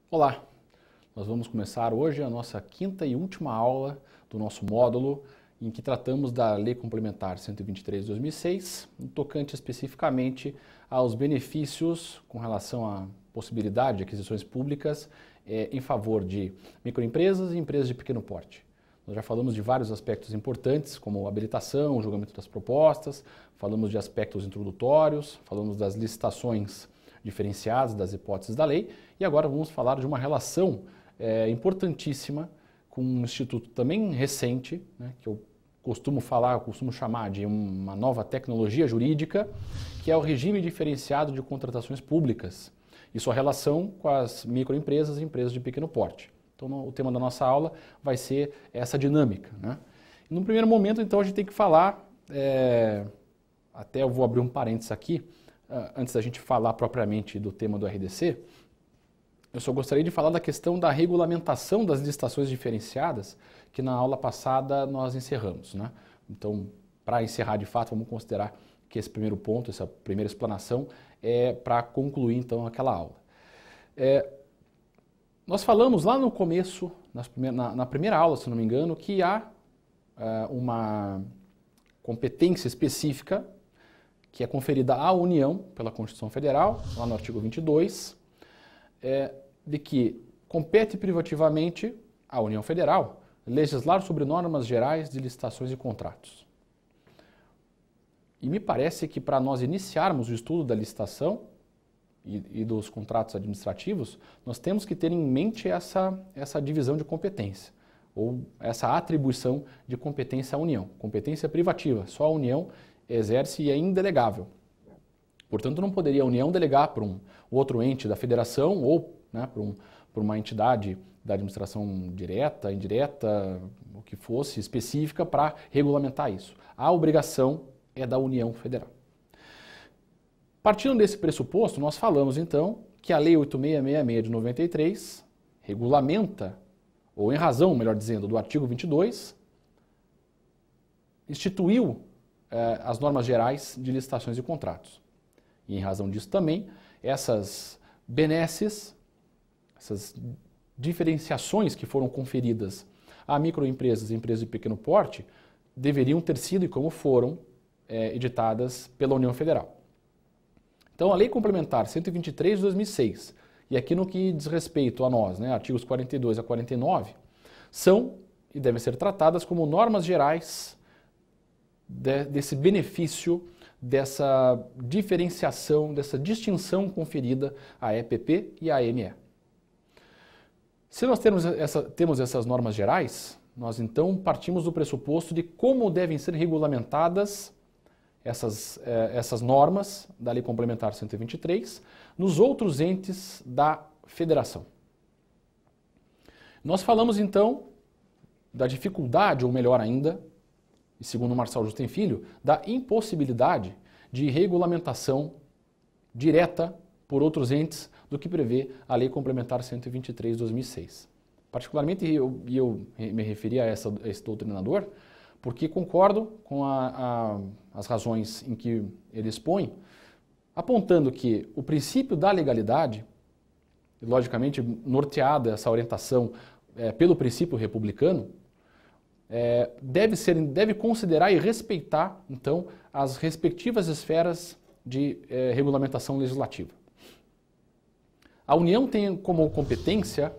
Olá, nós vamos começar hoje a nossa quinta e última aula do nosso módulo em que tratamos da Lei Complementar 123 de 2006, tocante especificamente aos benefícios com relação à possibilidade de aquisições públicas em favor de microempresas e empresas de pequeno porte. Nós já falamos de vários aspectos importantes, como habilitação, julgamento das propostas, falamos de aspectos introdutórios, falamos das licitações diferenciadas das hipóteses da lei, e agora vamos falar de uma relação importantíssima com um instituto também recente, né, que eu costumo chamar de uma nova tecnologia jurídica, que é o regime diferenciado de contratações públicas e sua relação com as microempresas e empresas de pequeno porte. Então, o tema da nossa aula vai ser essa dinâmica, né? E no primeiro momento, então, a gente tem que falar, até eu vou abrir um parênteses aqui, antes da gente falar propriamente do tema do RDC, eu só gostaria de falar da questão da regulamentação das licitações diferenciadas, que na aula passada nós encerramos, né? Então, para encerrar de fato, vamos considerar que esse primeiro ponto, essa primeira explanação, é para concluir então aquela aula. Nós falamos lá no começo, na primeira aula, se não me engano, que há uma competência específica que é conferida à União pela Constituição Federal, lá no artigo 22, de que compete privativamente à União Federal legislar sobre normas gerais de licitações e contratos. E me parece que para nós iniciarmos o estudo da licitação e dos contratos administrativos, nós temos que ter em mente essa divisão de competência, ou essa atribuição de competência à União. Competência privativa, só a União exerce e é indelegável. Portanto, não poderia a União delegar para um outro ente da federação ou, né, para uma entidade da administração direta, indireta, o que fosse, específica para regulamentar isso. A obrigação é da União Federal. Partindo desse pressuposto, nós falamos então que a Lei 8666 de 93 regulamenta, ou em razão, melhor dizendo, do artigo 22, instituiu as normas gerais de licitações e contratos. E em razão disso também, essas benesses, essas diferenciações que foram conferidas a microempresas e empresas de pequeno porte, deveriam ter sido e como foram editadas pela União Federal. Então, a Lei Complementar 123 de 2006, e aqui no que diz respeito a nós, né, artigos 42 a 49, são e devem ser tratadas como normas gerais desse benefício, dessa diferenciação, dessa distinção conferida à EPP e à AME. Se nós temos essas normas gerais, nós então partimos do pressuposto de como devem ser regulamentadas essas normas da Lei Complementar 123 nos outros entes da Federação. Nós falamos então da dificuldade, ou melhor ainda, e segundo Marçal Justem Filho, da impossibilidade de regulamentação direta por outros entes do que prevê a Lei Complementar 123 de 2006. Particularmente, eu me referi a esse doutrinador, porque concordo com as razões em que ele expõe, apontando que o princípio da legalidade, logicamente norteada essa orientação pelo princípio republicano, deve considerar e respeitar, então, as respectivas esferas de regulamentação legislativa. A União tem como competência,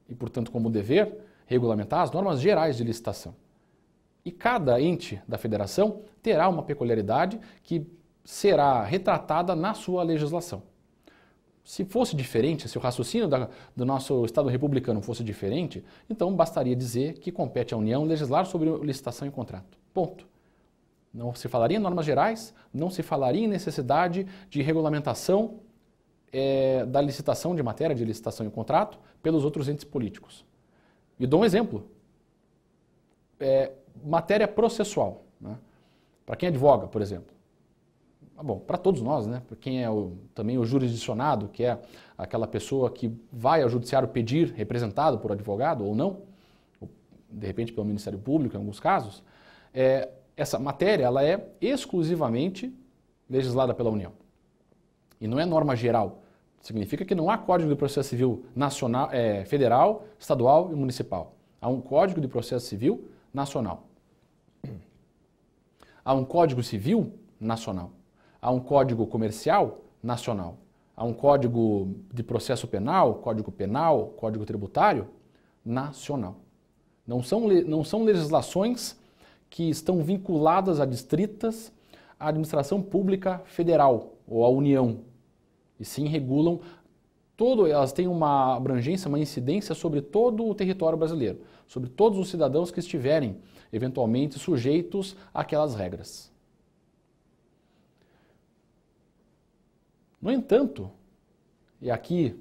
e portanto como dever, regulamentar as normas gerais de licitação. E cada ente da federação terá uma peculiaridade que será retratada na sua legislação. Se fosse diferente, se o raciocínio do nosso Estado republicano fosse diferente, então bastaria dizer que compete à União legislar sobre licitação e contrato. Ponto. Não se falaria em normas gerais, não se falaria em necessidade de regulamentação da licitação, de matéria de licitação e contrato, pelos outros entes políticos. E dou um exemplo. Matéria processual, né? Para quem advoga, por exemplo. Bom, para todos nós, né? Para quem é também o jurisdicionado, que é aquela pessoa que vai ao judiciário pedir representado por advogado ou não, ou, de repente pelo Ministério Público em alguns casos, essa matéria ela é exclusivamente legislada pela União. E não é norma geral Significa que não há Código de Processo Civil nacional, federal, estadual e municipal. Há um Código de Processo Civil nacional. Há um Código Civil nacional. Há um Código Comercial nacional. Há um Código de Processo Penal, Código Tributário nacional. Não são legislações que estão vinculadas adstritas à administração pública federal ou à União. E sim regulam elas têm uma abrangência, uma incidência sobre todo o território brasileiro, sobre todos os cidadãos que estiverem eventualmente sujeitos àquelas regras. No entanto, e aqui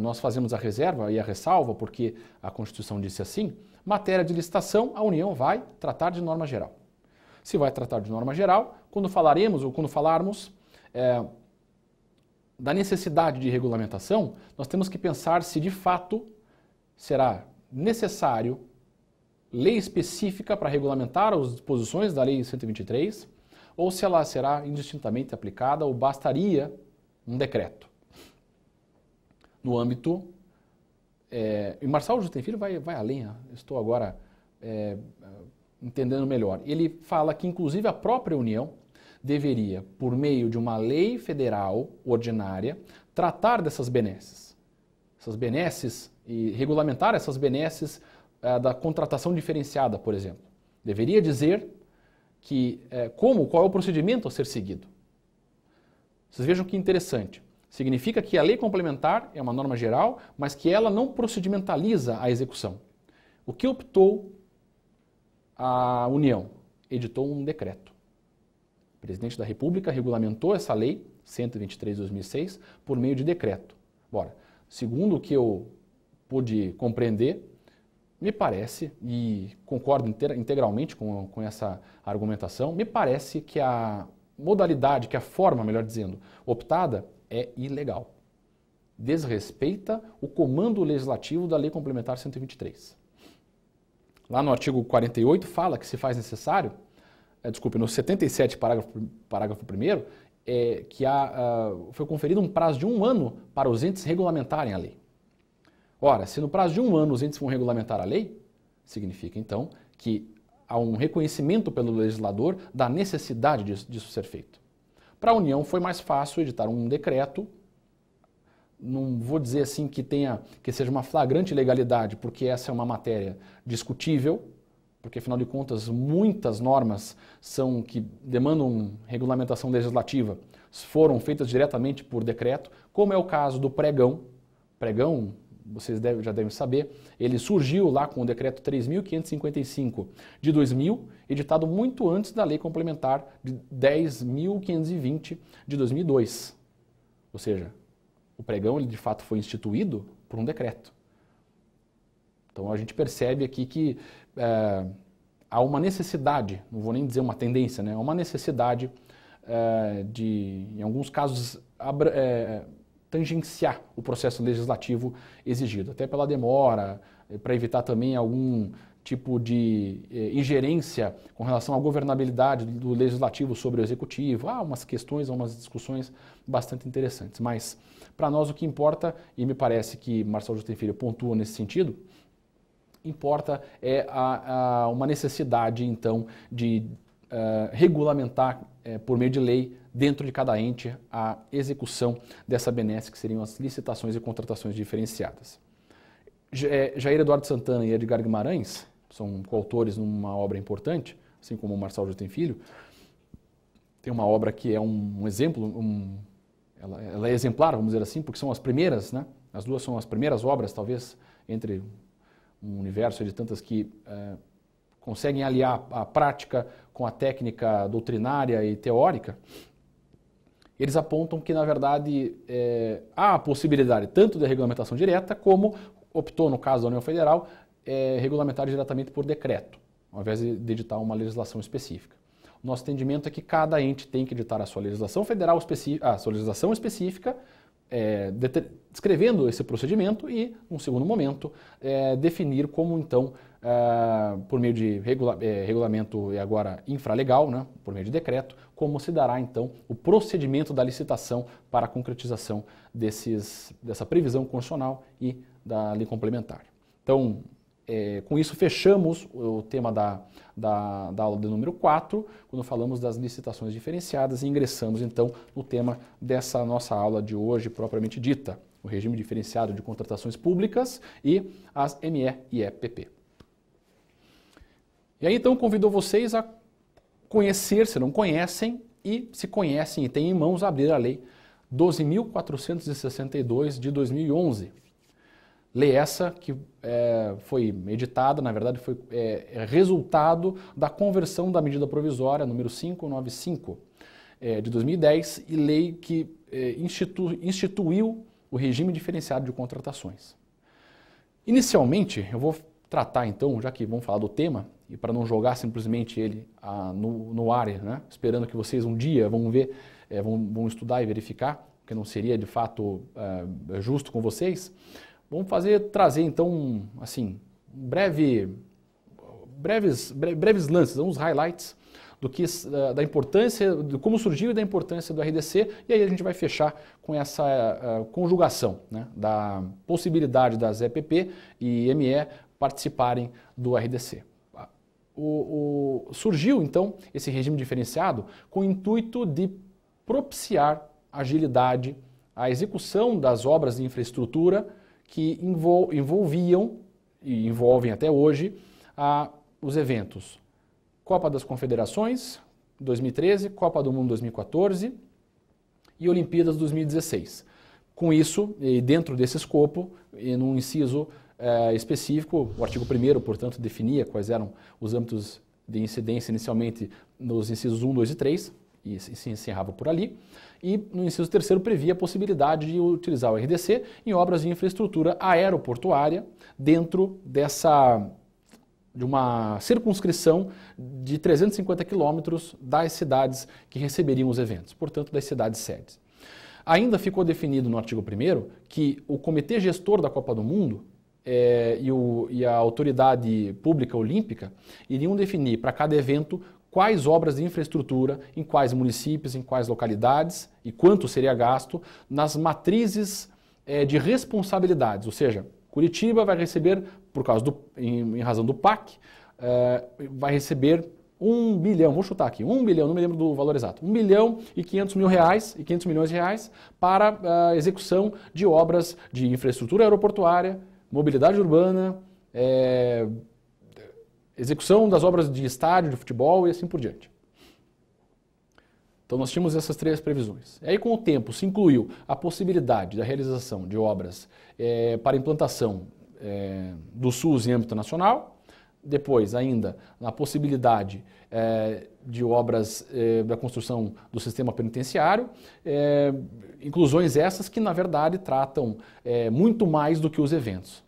nós fazemos a reserva e a ressalva, porque a Constituição disse assim, matéria de licitação, a União vai tratar de norma geral. Se vai tratar de norma geral, quando falarmos da necessidade de regulamentação, nós temos que pensar se de fato será necessário lei específica para regulamentar as disposições da Lei 123, ou se ela será indistintamente aplicada ou bastaria um decreto. No âmbito... e Marçal Justen Filho vai além, estou agora entendendo melhor. Ele fala que inclusive a própria União deveria, por meio de uma lei federal ordinária, tratar dessas benesses. Essas benesses e regulamentar essas benesses da contratação diferenciada, por exemplo. Deveria dizer qual é o procedimento a ser seguido. Vocês vejam que interessante. Significa que a lei complementar é uma norma geral, mas que ela não procedimentaliza a execução. O que optou a União? Editou um decreto. O presidente da República regulamentou essa lei, 123 de 2006, por meio de decreto. Ora, segundo o que eu pude compreender, me parece, e concordo integralmente com essa argumentação, me parece que a modalidade, que a forma, melhor dizendo, optada é ilegal. Desrespeita o comando legislativo da Lei Complementar 123. Lá no artigo 48 fala que se faz necessário, no 77, parágrafo 1º, que foi conferido um prazo de 1 ano para os entes regulamentarem a lei. Ora, se no prazo de 1 ano os entes vão regulamentar a lei, significa então que há um reconhecimento pelo legislador da necessidade disso ser feito. Para a União foi mais fácil editar um decreto, não vou dizer assim que seja uma flagrante ilegalidade, porque essa é uma matéria discutível, porque afinal de contas muitas normas que demandam regulamentação legislativa foram feitas diretamente por decreto, como é o caso do pregão. Pregão, vocês já devem saber, ele surgiu lá com o decreto 3.555 de 2000, editado muito antes da lei complementar de 10.520 de 2002. Ou seja, o pregão ele de fato foi instituído por um decreto. Então a gente percebe aqui que há uma necessidade, não vou nem dizer uma tendência, né? Há uma necessidade de, em alguns casos, tangenciar o processo legislativo exigido, até pela demora, para evitar também algum tipo de ingerência com relação à governabilidade do legislativo sobre o executivo. Há umas questões, umas discussões bastante interessantes, mas para nós o que importa, e me parece que Marçal Justen Filho pontua nesse sentido, importa uma necessidade, então, de regulamentar por meio de lei, dentro de cada ente, a execução dessa benesse, que seriam as licitações e contratações diferenciadas. Jair Eduardo Santana e Edgar Guimarães são coautores numa obra importante, assim como o Marçal Justen Filho. Tem uma obra que é um exemplo, ela é exemplar, vamos dizer assim, porque são as primeiras, né? As duas são as primeiras obras, talvez, entre um universo de tantas que conseguem aliar a prática com a técnica doutrinária e teórica. Eles apontam que, na verdade, há a possibilidade tanto de regulamentação direta, como optou, no caso da União Federal, regulamentar diretamente por decreto, ao invés de editar uma legislação específica. O nosso entendimento é que cada ente tem que editar a sua legislação federal específica, a sua legislação específica, descrevendo esse procedimento e, num segundo momento, definir como, então, por meio de regulamento e agora infralegal, né, por meio de decreto, como se dará então o procedimento da licitação para a concretização dessa previsão constitucional e da lei complementar. Então, com isso fechamos o tema da aula de número 4, quando falamos das licitações diferenciadas, e ingressamos então no tema dessa nossa aula de hoje propriamente dita, o regime diferenciado de contratações públicas e as ME e EPP. E aí então convido vocês a conhecer, se não conhecem, e se conhecem e têm em mãos, abrir a Lei 12.462 de 2011. Lei essa que foi editada, na verdade foi resultado da conversão da medida provisória número 595 de 2010 e lei que instituiu o regime diferenciado de contratações. Inicialmente, eu vou tratar então, já que vamos falar do tema, e para não jogar simplesmente ele no ar, né, esperando que vocês um dia vão ver, vão estudar e verificar, porque não seria de fato justo com vocês, vamos trazer então, assim, breves lances, uns highlights da importância, de como surgiu e da importância do RDC, e aí a gente vai fechar com essa conjugação, né, da possibilidade das EPP e ME participarem do RDC. Surgiu então esse regime diferenciado com o intuito de propiciar agilidade à execução das obras de infraestrutura que envolviam e envolvem até hoje os eventos Copa das Confederações 2013, Copa do Mundo 2014 e Olimpíadas 2016. Com isso, e dentro desse escopo, e num inciso específico, o artigo 1º, portanto, definia quais eram os âmbitos de incidência inicialmente nos incisos 1, 2 e 3, e se encerrava por ali, e no inciso 3º previa a possibilidade de utilizar o RDC em obras de infraestrutura aeroportuária dentro de uma circunscrição de 350 quilômetros das cidades que receberiam os eventos, portanto das cidades sedes. Ainda ficou definido no artigo 1º que o Comitê Gestor da Copa do Mundo e a Autoridade Pública Olímpica iriam definir para cada evento quais obras de infraestrutura, em quais municípios, em quais localidades e quanto seria gasto nas matrizes de responsabilidades, ou seja, Curitiba vai receber, em razão do PAC, vai receber 1 bilhão, vou chutar aqui, 1 bilhão, não me lembro do valor exato, 1 bilhão e 500 milhões de reais para a execução de obras de infraestrutura aeroportuária, mobilidade urbana, execução das obras de estádio, de futebol e assim por diante. Então nós tínhamos essas 3 previsões. E aí com o tempo se incluiu a possibilidade da realização de obras para implantação do SUS em âmbito nacional, depois ainda a possibilidade de obras da construção do sistema penitenciário, inclusões essas que na verdade tratam muito mais do que os eventos.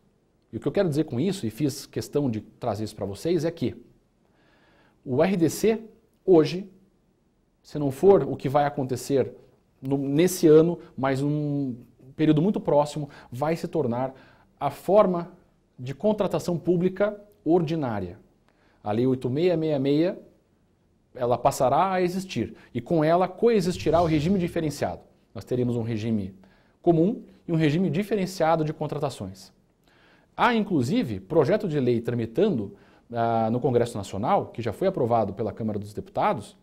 E o que eu quero dizer com isso, e fiz questão de trazer isso para vocês, é que o RDC hoje, se não for o que vai acontecer nesse ano, mas um período muito próximo, vai se tornar a forma de contratação pública ordinária. A Lei 8666, ela passará a existir e com ela coexistirá o regime diferenciado. Nós teremos um regime comum e um regime diferenciado de contratações. Há, inclusive, projeto de lei tramitando no Congresso Nacional, que já foi aprovado pela Câmara dos Deputados,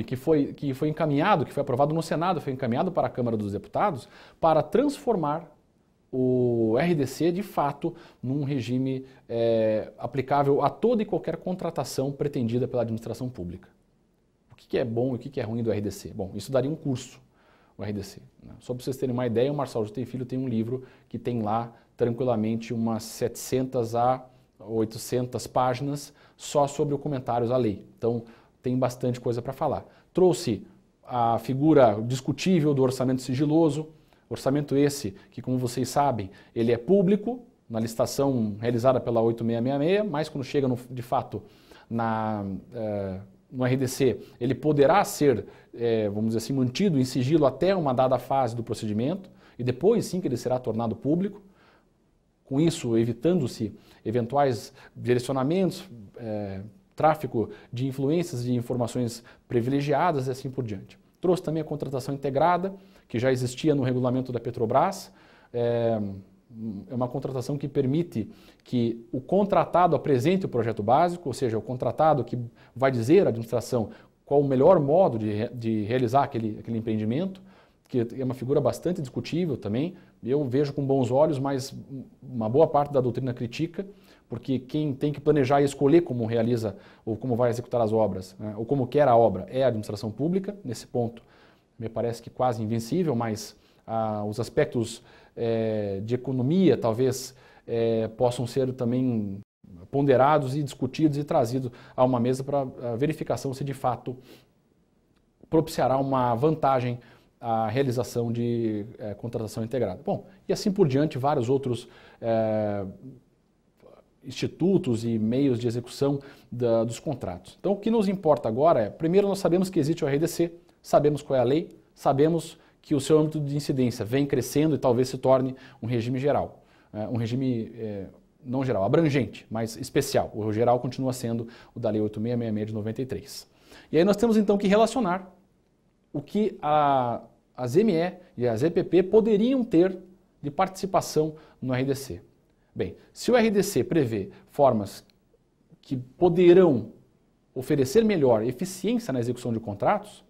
que foi encaminhado, que foi aprovado no Senado, foi encaminhado para a Câmara dos Deputados, para transformar o RDC, de fato, num regime aplicável a toda e qualquer contratação pretendida pela administração pública. O que é bom e o que é ruim do RDC? Bom, isso daria um curso, o RDC. Né? Só para vocês terem uma ideia, o Marçal Jutem Filho tem um livro que tem lá, tranquilamente, umas 700 a 800 páginas só sobre os comentários à lei. Então, tem bastante coisa para falar. Trouxe a figura discutível do orçamento sigiloso, orçamento esse que, como vocês sabem, ele é público, na licitação realizada pela 8666, mas quando chega, de fato, no RDC, ele poderá ser, vamos dizer assim, mantido em sigilo até uma dada fase do procedimento, e depois sim que ele será tornado público, com isso evitando-se eventuais direcionamentos, tráfico de influências de informações privilegiadas e assim por diante. Trouxe também a contratação integrada, que já existia no regulamento da Petrobras. É uma contratação que permite que o contratado apresente o projeto básico, ou seja, o contratado que vai dizer à administração qual o melhor modo de realizar aquele empreendimento, que é uma figura bastante discutível também. Eu vejo com bons olhos, mas uma boa parte da doutrina critica, porque quem tem que planejar e escolher como realiza ou como vai executar as obras, né, ou como quer a obra, é a administração pública. Nesse ponto, me parece que quase invencível, mas os aspectos de economia talvez possam ser também ponderados e discutidos e trazidos a uma mesa para verificação se de fato propiciará uma vantagem a realização de contratação integrada. Bom, e assim por diante, vários outros institutos e meios de execução dos contratos. Então, o que nos importa agora é, primeiro, nós sabemos que existe o RDC, sabemos qual é a lei, sabemos que o seu âmbito de incidência vem crescendo e talvez se torne um regime geral, um regime não geral, abrangente, mas especial. O geral continua sendo o da Lei 8666 de 93. E aí nós temos então que relacionar o que as ME e as EPP poderiam ter de participação no RDC. Bem, se o RDC prevê formas que poderão oferecer melhor eficiência na execução de contratos,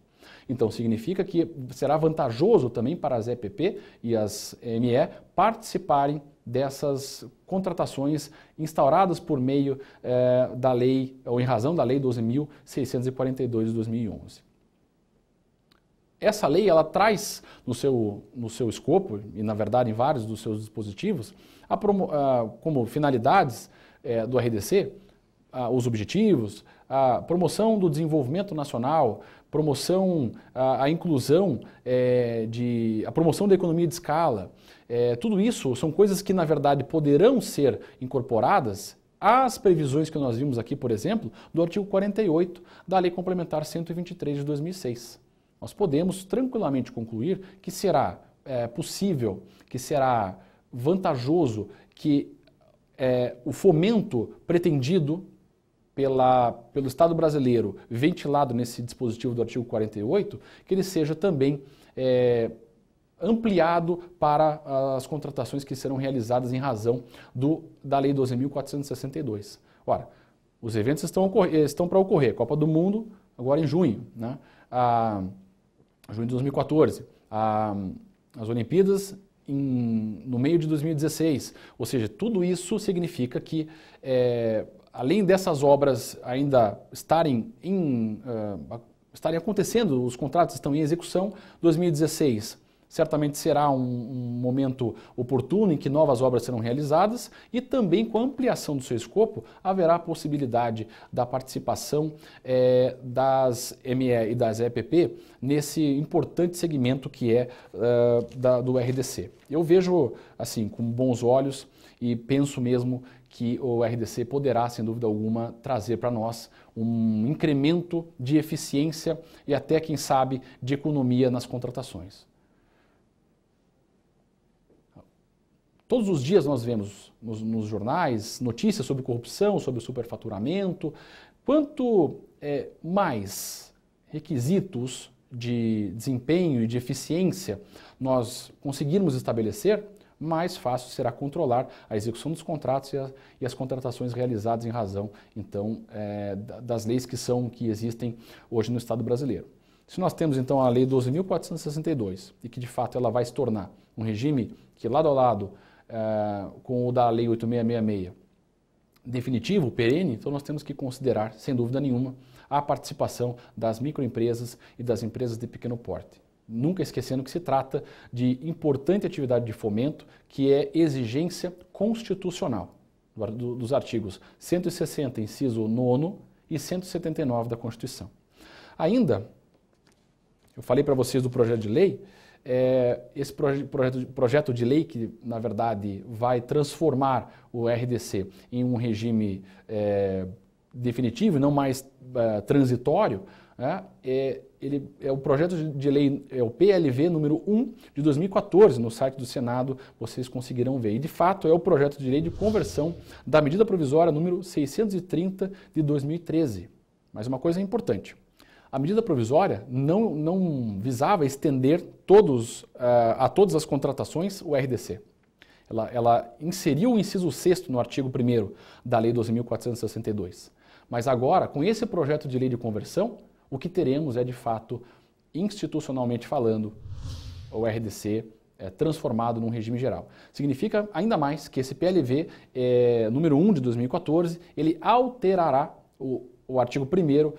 então significa que será vantajoso também para as EPP e as ME participarem dessas contratações instauradas por meio da lei, ou em razão da Lei 12.642 de 2011. Essa lei, ela traz no seu escopo, e na verdade em vários dos seus dispositivos, como finalidades do RDC, os objetivos, a promoção do desenvolvimento nacional, promoção, a inclusão, a promoção da economia de escala. Tudo isso são coisas que, na verdade, poderão ser incorporadas às previsões que nós vimos aqui, por exemplo, do artigo 48 da Lei Complementar 123 de 2006. Nós podemos tranquilamente concluir que será possível, que será vantajoso que o fomento pretendido pelo Estado brasileiro, ventilado nesse dispositivo do artigo 48, que ele seja também ampliado para as contratações que serão realizadas em razão da Lei 12.462. Ora, os eventos estão para ocorrer, Copa do Mundo agora em junho, né? Junho de 2014, as Olimpíadas no meio de 2016, ou seja, tudo isso significa que além dessas obras ainda estarem acontecendo, os contratos estão em execução, 2016 certamente será um momento oportuno em que novas obras serão realizadas e também com a ampliação do seu escopo haverá a possibilidade da participação das ME e das EPP nesse importante segmento que é do RDC. Eu vejo assim com bons olhos e penso mesmo que o RDC poderá, sem dúvida alguma, trazer para nós um incremento de eficiência e até, quem sabe, de economia nas contratações. Todos os dias nós vemos nos jornais notícias sobre corrupção, sobre superfaturamento. Quanto mais requisitos de desempenho e de eficiência nós conseguirmos estabelecer, mais fácil será controlar a execução dos contratos e as contratações realizadas em razão, então, das leis que existem hoje no Estado brasileiro. Se nós temos, então, a Lei 12.462 e que, de fato, ela vai se tornar um regime que, lado a lado, com o da Lei 8666, definitivo, perene, então nós temos que considerar, sem dúvida nenhuma, a participação das microempresas e das empresas de pequeno porte. Nunca esquecendo que se trata de importante atividade de fomento, que é exigência constitucional, dos artigos 160, inciso 9º, e 179 da Constituição. Ainda, eu falei para vocês do projeto de lei, esse projeto de lei que, na verdade, vai transformar o RDC em um regime definitivo, não mais transitório, Ele é o projeto de lei, é o PLV número 1 de 2014, no site do Senado vocês conseguirão ver. E de fato é o projeto de lei de conversão da medida provisória número 630 de 2013. Mas uma coisa importante, a medida provisória não visava estender a todas as contratações o RDC. Ela inseriu o inciso 6º no artigo 1º da Lei 12.462. Mas agora, com esse projeto de lei de conversão, o que teremos é, de fato, institucionalmente falando, o RDC transformado num regime geral. Significa ainda mais que esse PLV número 1 de 2014, ele alterará o artigo 1º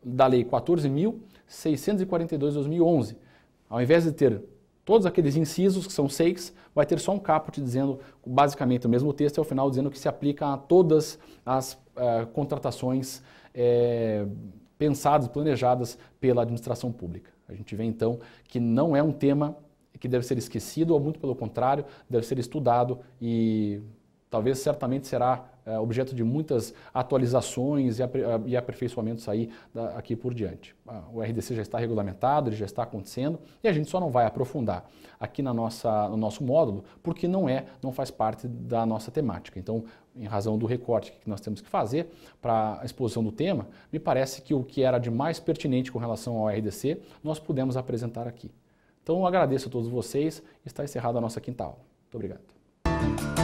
da Lei 14.642 de 2011. Ao invés de ter todos aqueles incisos, que são 6, vai ter só um caput dizendo, basicamente, o mesmo texto, ao final dizendo que se aplica a todas as contratações pensadas, planejadas pela administração pública. A gente vê, então, que não é um tema que deve ser esquecido, ou muito pelo contrário, deve ser estudado e talvez certamente será objeto de muitas atualizações e aperfeiçoamentos aqui por diante. O RDC já está regulamentado, ele já está acontecendo e a gente só não vai aprofundar aqui no nosso módulo porque não faz parte da nossa temática. Então, em razão do recorte que nós temos que fazer para a exposição do tema, me parece que o que era de mais pertinente com relação ao RDC, nós pudemos apresentar aqui. Então, eu agradeço a todos vocês e está encerrada a nossa quinta aula. Muito obrigado.